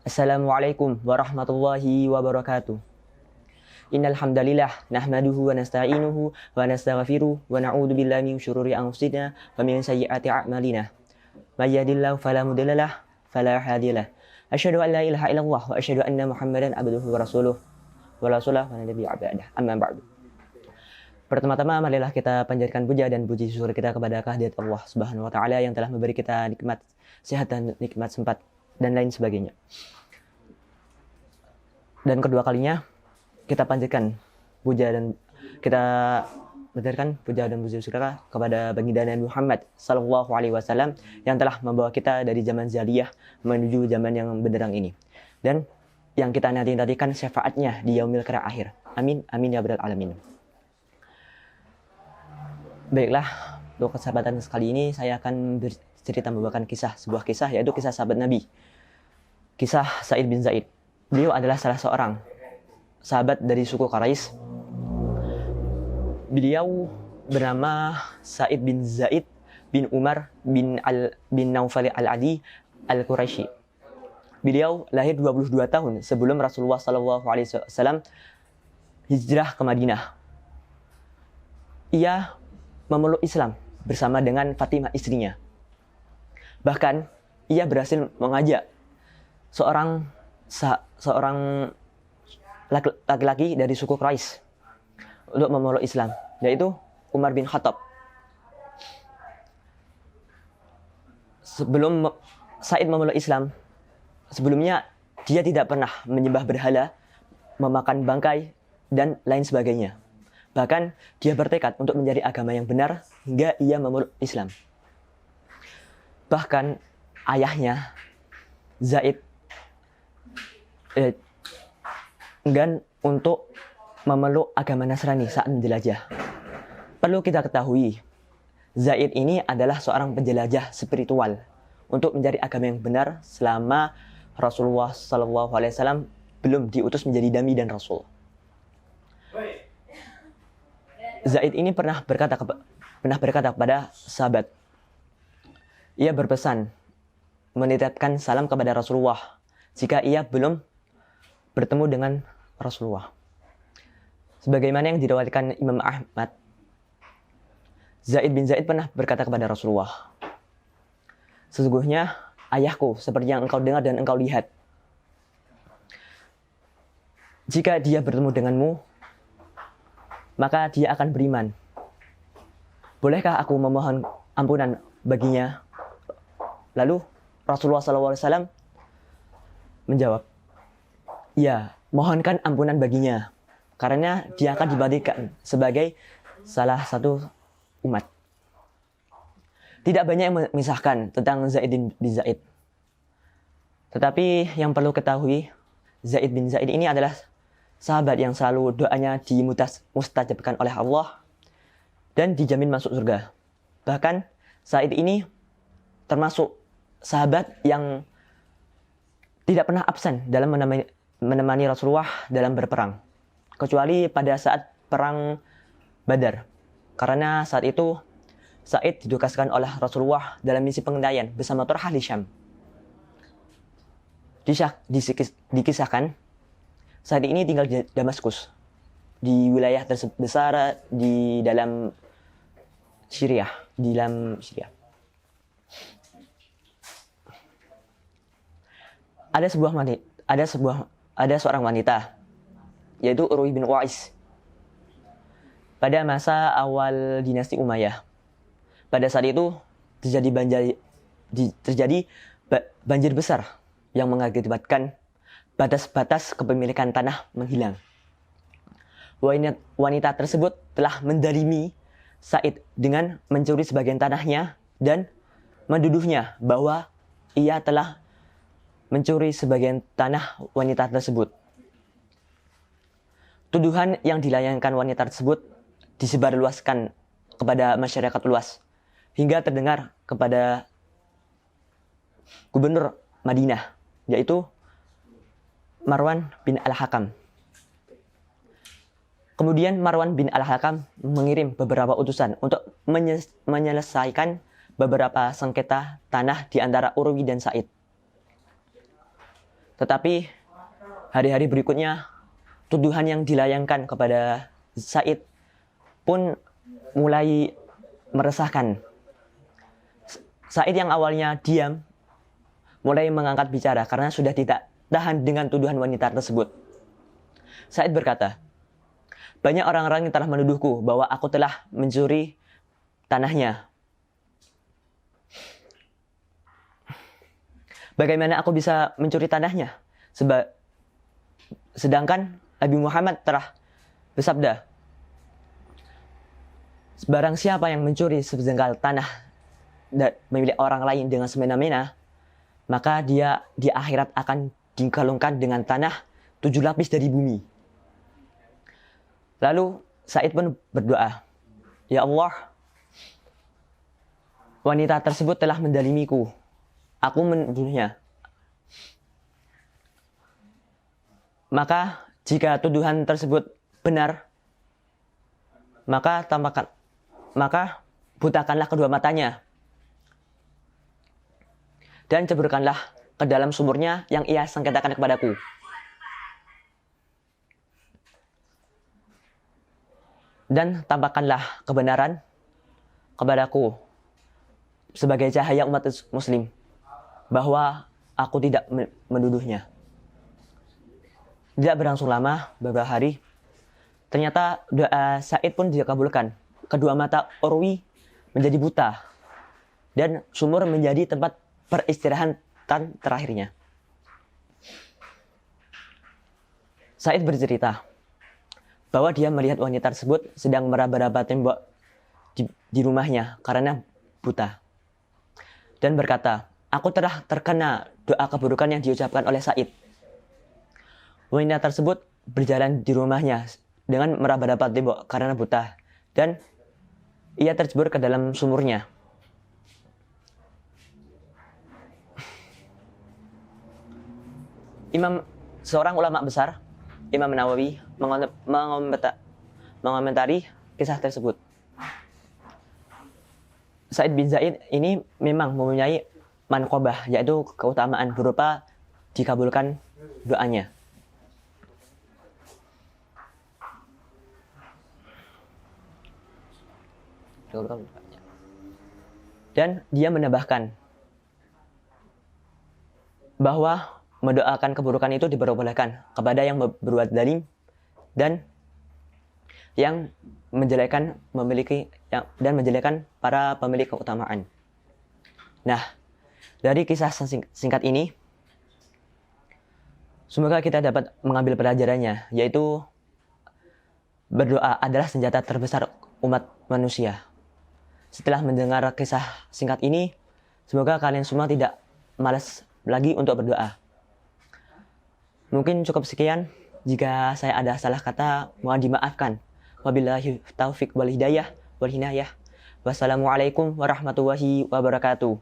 Assalamualaikum warahmatullahi wabarakatuh. Innal hamdalillah nahmaduhu wa nasta'inuhu wa nastaghfiruh wa na'udzu billahi min syururi anfusina wa min sayyiati a'malina. May yahdihillahu fala mudilla lahu fala hadiya lahu. Asyhadu an la ilaha illallah wa asyhadu anna Muhammadan abduhu wa rasuluh wa la ilaha illa nabiyyu ba'dah. Amma ba'du. Pertama-tama marilah kita panjatkan puja dan puji syukur kita kepada kehadirat Allah Subhanahu wa taala yang telah memberi kita nikmat sehat dan nikmat sempat dan lain sebagainya. Dan kedua kalinya kita panjatkan puja dan kita panjatkan puja dan puji syukur kepada baginda Nabi Muhammad sallallahu alaihi wasallam yang telah membawa kita dari zaman jahiliyah menuju zaman yang benderang ini. Dan yang kita nanti-nantikan syafaatnya di yaumil qiyamah akhir. Amin amin ya rabbal alamin. Baiklah, untuk kesempatan sekali ini saya akan bercerita membawakan sebuah kisah yaitu kisah sahabat Nabi. Kisah Sa'id bin Zaid. Beliau adalah salah seorang sahabat dari suku Quraisy. Beliau bernama Sa'id bin Zaid bin Umar bin Naufal al-Adi al-Quraisy. Beliau lahir 22 tahun sebelum Rasulullah SAW hijrah ke Madinah. Ia memeluk Islam bersama dengan Fatimah istrinya. Bahkan ia berhasil mengajak seorang laki-laki dari suku Quraisy untuk memeluk Islam, yaitu Umar bin Khattab. Sebelum Sa'id memeluk Islam, sebelumnya dia tidak pernah menyembah berhala, memakan bangkai, dan lain sebagainya. Bahkan dia bertekad untuk mencari agama yang benar hingga ia memeluk Islam. Bahkan ayahnya Zaid enggan untuk memeluk agama Nasrani saat menjelajah. Perlu kita ketahui, Zaid ini adalah seorang penjelajah spiritual untuk mencari agama yang benar selama Rasulullah SAW belum diutus menjadi nabi dan rasul. Zaid ini pernah berkata kepada sahabat. Ia berpesan menitipkan salam kepada Rasulullah jika ia belum bertemu dengan Rasulullah. Sebagaimana yang diriwayatkan Imam Ahmad, Zaid bin Zaid pernah berkata kepada Rasulullah, "Sesungguhnya ayahku seperti yang engkau dengar dan engkau lihat. Jika dia bertemu denganmu, maka dia akan beriman. Bolehkah aku memohon ampunan baginya?" Lalu Rasulullah SAW menjawab, "Ya, mohonkan ampunan baginya, karena dia akan dibandingkan sebagai salah satu umat." Tidak banyak yang memisahkan tentang Zaid bin Zaid. Tetapi yang perlu ketahui, Zaid bin Zaid ini adalah sahabat yang selalu doanya dimustajabkan oleh Allah dan dijamin masuk surga. Bahkan Zaid ini termasuk sahabat yang tidak pernah absen dalam menemani Rasulullah dalam berperang, kecuali pada saat perang Badar. Karena saat itu Zaid ditugaskan oleh Rasulullah dalam misi pengendalian bersama Thurhah di Syam. Dikisahkan saat ini tinggal di Damaskus, di wilayah terbesar di dalam Syria, Ada seorang wanita, yaitu Urwah bin Uwais. Pada masa awal dinasti Umayyah, pada saat itu terjadi banjir besar yang mengakibatkan batas-batas kepemilikan tanah menghilang. Wanita tersebut telah mendalimi Sa'id dengan mencuri sebagian tanahnya dan menduduhnya bahwa ia telah mencuri sebagian tanah wanita tersebut. Tuduhan yang dilayangkan wanita tersebut disebarluaskan kepada masyarakat luas hingga terdengar kepada gubernur Madinah, yaitu Marwan bin Al-Hakam. Kemudian Marwan bin Al-Hakam mengirim beberapa utusan untuk menyelesaikan beberapa sengketa tanah di antara Urwi dan Sa'id. Tetapi hari-hari berikutnya, tuduhan yang dilayangkan kepada Sa'id pun mulai meresahkan. Sa'id yang awalnya diam, mulai mengangkat bicara karena sudah tidak tahan dengan tuduhan wanita tersebut. Sa'id berkata, banyak orang-orang yang telah menuduhku bahwa aku telah mencuri tanahnya. Bagaimana aku bisa mencuri tanahnya? Sedangkan Nabi Muhammad telah bersabda, barang siapa yang mencuri sejengkal tanah dan milik orang lain dengan semena-mena, maka dia di akhirat akan dikalungkan dengan tanah 7 lapis dari bumi. Lalu Sa'id pun berdoa, ya Allah, wanita tersebut telah mendalimiku. Aku menuduhnya. Maka jika tuduhan tersebut benar, maka butakanlah kedua matanya dan ceburkanlah ke dalam sumurnya yang ia sengketakan kepadaku. Dan tampakkanlah kebenaran kepadaku sebagai cahaya umat muslim bahwa aku tidak menuduhnya. Tidak berlangsung lama, beberapa hari, ternyata doa Sa'id pun dikabulkan. Kedua mata Urwi menjadi buta dan sumur menjadi tempat peristirahatan terakhirnya. Sa'id bercerita bahwa dia melihat wanita tersebut sedang meraba-raba tembok di rumahnya karena buta. Dan berkata, aku telah terkena doa keburukan yang diucapkan oleh Sa'id. Wanita tersebut berjalan di rumahnya dengan meraba-raba tembok karena buta. Dan ia tercebur ke dalam sumurnya. Seorang ulama besar, Imam Nawawi, mengomentari kisah tersebut. Sa'id bin Zaid ini memang mempunyai manqobah, yaitu keutamaan berupa dikabulkan doanya. Dan dia menambahkan bahwa mendoakan keburukan itu diperbolehkan kepada yang berbuat zalim dan yang menjelekkan para pemilik keutamaan. Nah, dari kisah singkat ini, semoga kita dapat mengambil pelajarannya, yaitu berdoa adalah senjata terbesar umat manusia. Setelah mendengar kisah singkat ini, semoga kalian semua tidak malas lagi untuk berdoa. Mungkin cukup sekian. Jika saya ada salah kata, mohon dimaafkan. Wabillahi taufiq wal hidayah wal hinayah. Wassalamualaikum warahmatullahi wabarakatuh.